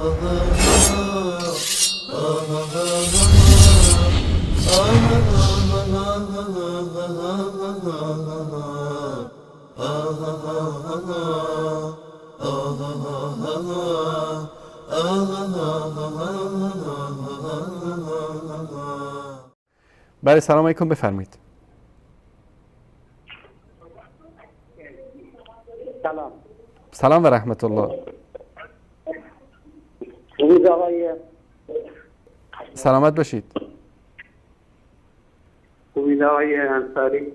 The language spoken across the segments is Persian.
بله سلام علیکم، بفرمایید. سلام و رحمت الله. سلامت باشید. خوبید آقای انصاری؟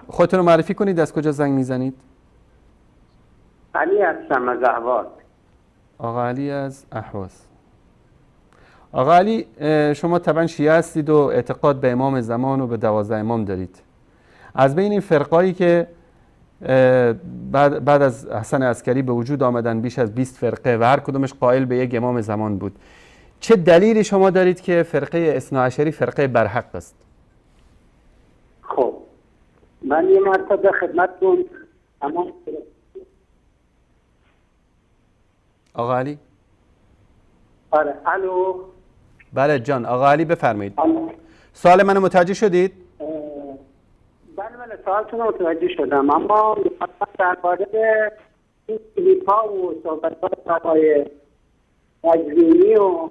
خودتون رو معرفی کنید، از کجا زنگ میزنید؟ علی هستم از اهواز. آقا علی از اهواز. آقا علی، شما طبعا شیعه هستید و اعتقاد به امام زمان و به 12 امام دارید. از بین این فرقایی که بعد از حسن عسکری به وجود آمدن بیش از 20 فرقه و هر کدومش قائل به یک امام زمان بود، چه دلیلی شما دارید که فرقه اثناعشری فرقه برحق است؟ خب من یه مرتبه خدمتتون اما آقا علی؟ آره الو. بله جان، آقا علی بفرمایید. سوال منو متوجه شدید؟ بله سوالتون رو متوجه شدم، اما درباره این کلیپ ها و صحبتات آقای مجلسی و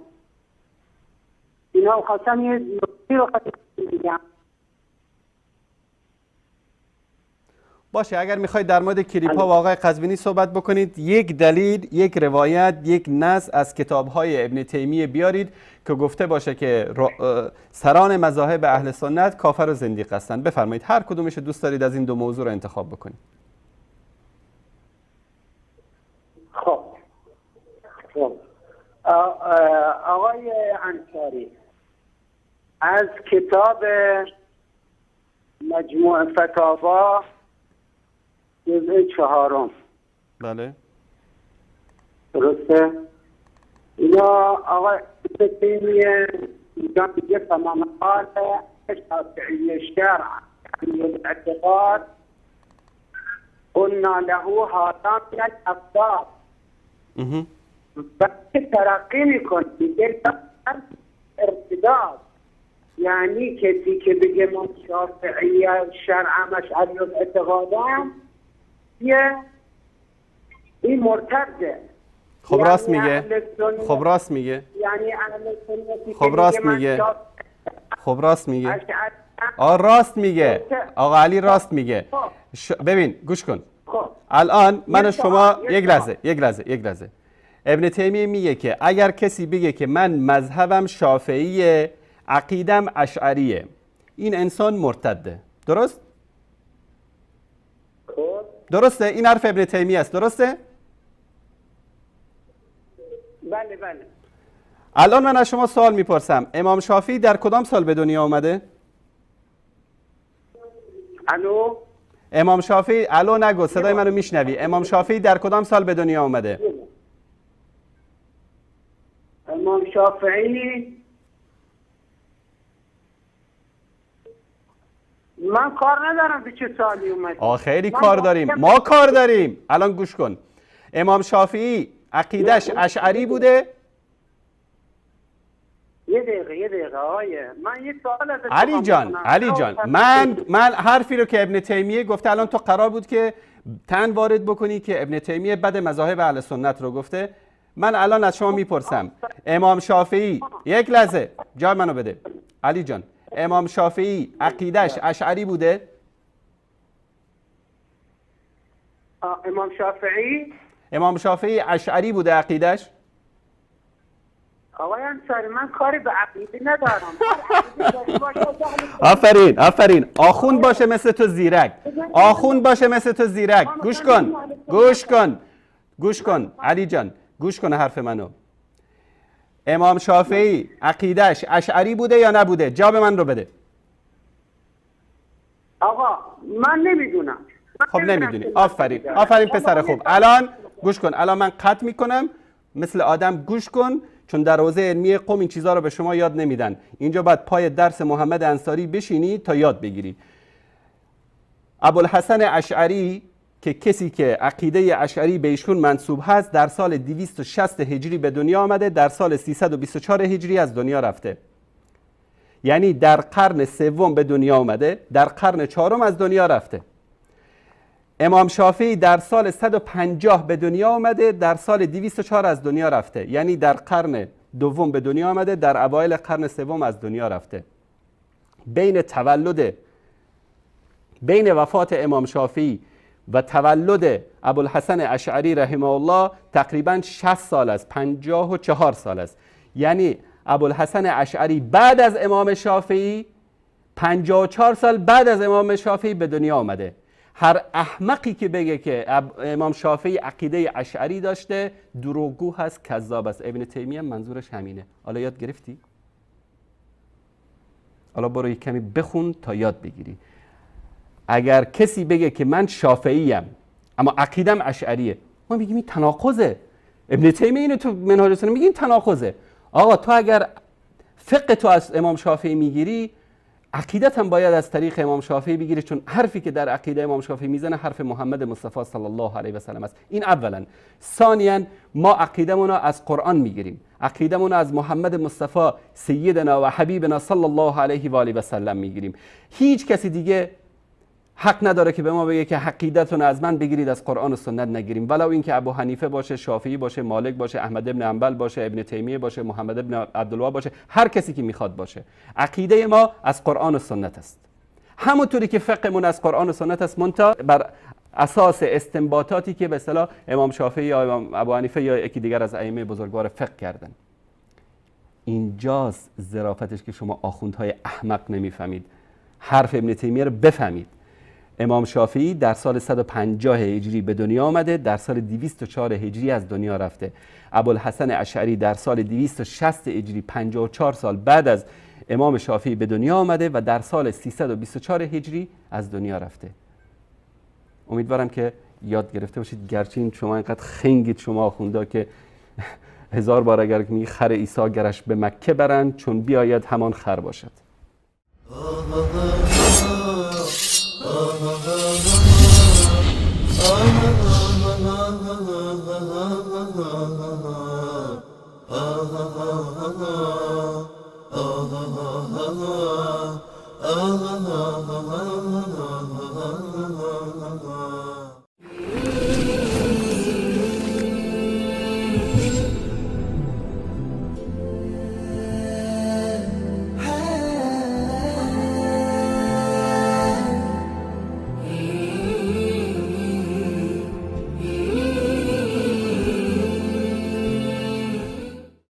اینا خواستم یه نکته رو بگم. باشه، اگر میخواید در مورد کلیپ ها و آقای قزوینی صحبت بکنید، یک دلیل، یک روایت، یک نص از کتاب های ابن تیمیه بیارید که گفته باشه که سران مذاهب اهل سنت کافر و زندیق هستند. بفرمایید هر کدومش دوست دارید از این دو موضوع رو انتخاب بکنید. خب آقای انصاری، از کتاب مجموع فتاوا جزء 4. بله درسته؟ اینا آقای تیمیه اینجا میگه تمام حال شافعی شرع یعنی الاعتقاد قلنا له هذا من الافضال. وقتی ترقی میکنه میگه ارتداد، یعنی کسی که بگه من شافعی شرعم اشعری اعتقادم این مرتده. خب راست میگه. خب راست میگه. یعنی اهل سنتی خب راست میگه. خب راست میگه. راست میگه. آقا علی راست میگه. ببین گوش کن. الان من و شما یک لحظه ابن تیمیه میگه که اگر کسی بگه که من مذهبم شافعیه، عقیدم اشعریه، این انسان مرتده. درست؟ درسته؟ این حرف ابن تیمیه است. درسته؟ بله. الان من از شما سوال میپرسم، امام شافعی در کدام سال به دنیا آمده؟ الو؟ امام شافعی، الو نگو، صدای منو میشنوی. امام شافعی در کدام سال به دنیا آمده؟ امام شافعی من کار ندارم به چه سالی اومد. خیلی کار داریم، ما کار داریم. الان گوش کن، امام شافعی عقیدش اشعری بوده؟ یه دقیقه آقای من یه سوال ازت علی جان من حرفی رو که ابن تیمیه گفته، الان تو قرار بود که تن وارد بکنی که ابن تیمیه بد مذاهب اهل سنت رو گفته. من الان از شما میپرسم امام شافعی، یک لحظه جای منو بده علی جان، امام شافعی عقیدش اشعری بوده؟ امام شافعی اشعری بوده عقیدش؟ آقای انصاری من کاری به عقیده ندارم. آفرین. آخوند باشه مثل تو زیرک. گوش کن علی جان، گوش کن حرف منو. امام شافعی عقیدش اشعری بوده یا نبوده؟ جواب من رو بده. آقا من نمیدونم. خب نمیدونی. آفرین پسر خوب. الان گوش کن، الان من قطع میکنم، مثل آدم گوش کن، چون در حوزه علمی قم این چیزها رو به شما یاد نمیدن. اینجا باید پای درس محمد انصاری بشینی تا یاد بگیری. ابوالحسن اشعری که کسی که عقیده اشعری به ایشون منسوب هست در سال 260 هجری به دنیا آمده، در سال 324 هجری از دنیا رفته. یعنی در قرن سوم به دنیا آمده، در قرن چهارم از دنیا رفته. امام شافعی در سال 150 به دنیا آمده، در سال 204 از دنیا رفته. یعنی در قرن دوم به دنیا آمده، در اوایل قرن سوم از دنیا رفته. بین وفات امام شافعی و تولد ابوالحسن اشعری رحمه الله تقریبا 60 سال است، 54 سال است. یعنی ابوالحسن اشعری بعد از امام شافعی 54 سال بعد از امام شافعی به دنیا آمده. هر احمقی که بگه که امام شافعی عقیده اشعری داشته دروغگو هست، کذاب است. ابن تیمیه منظورش همینه. حالا یاد گرفتی؟ حالا برو یک کمی بخون تا یاد بگیری. اگر کسی بگه که من شافعیم اما عقیدم اشعریه، ما میگیم این تناقضه. ابن تیمیه اینو تو منهاج السنه میگه این تناقضه. آقا تو اگر فقه تو از امام شافعی میگیری، عقیدت هم باید از طریق امام شافعی بگیری، چون حرفی که در عقیده امام شافعی میزنه حرف محمد مصطفی صلی الله علیه و سلم است. این اولا. ثانیا ما عقیدمون رو از قرآن میگیریم، عقیدمون رو از محمد مصطفی سیدنا و حبیبنا صلی الله علیه و آله و سلم میگیریم. هیچ کسی دیگه حق نداره که به ما بگه که عقیدتون از من بگیرید از قرآن و سنت نگیریم، ولو اینکه ابو حنیفه باشه، شافعی باشه، مالک باشه، احمد ابن حنبل باشه، ابن تیمیه باشه، محمد ابن عبدالوهاب باشه، هر کسی که میخواد باشه. عقیده ما از قرآن و سنت است، همونطوری که فقهمون از قرآن و سنت است، منتها بر اساس استنباطاتی که به اصطلاح امام شافعی یا امام ابو حنیفه یا یکی دیگر از ائمه بزرگوار فقه کردن. اینجاست ظرافتش که شما آخوندهای احمق نمیفهمید. حرف ابن تیمیه رو بفهمید. امام شافعی در سال 150 هجری به دنیا آمده، در سال 204 هجری از دنیا رفته. ابوالحسن اشعری در سال 260 هجری 54 سال بعد از امام شافعی به دنیا آمده و در سال 324 هجری از دنیا رفته. امیدوارم که یاد گرفته باشید، گرچه این شما اینقدر خنگید شما آخوندا که 1000 بار اگر میگی خر عیسی گرش به مکه برند چون بیاید همان خر باشد.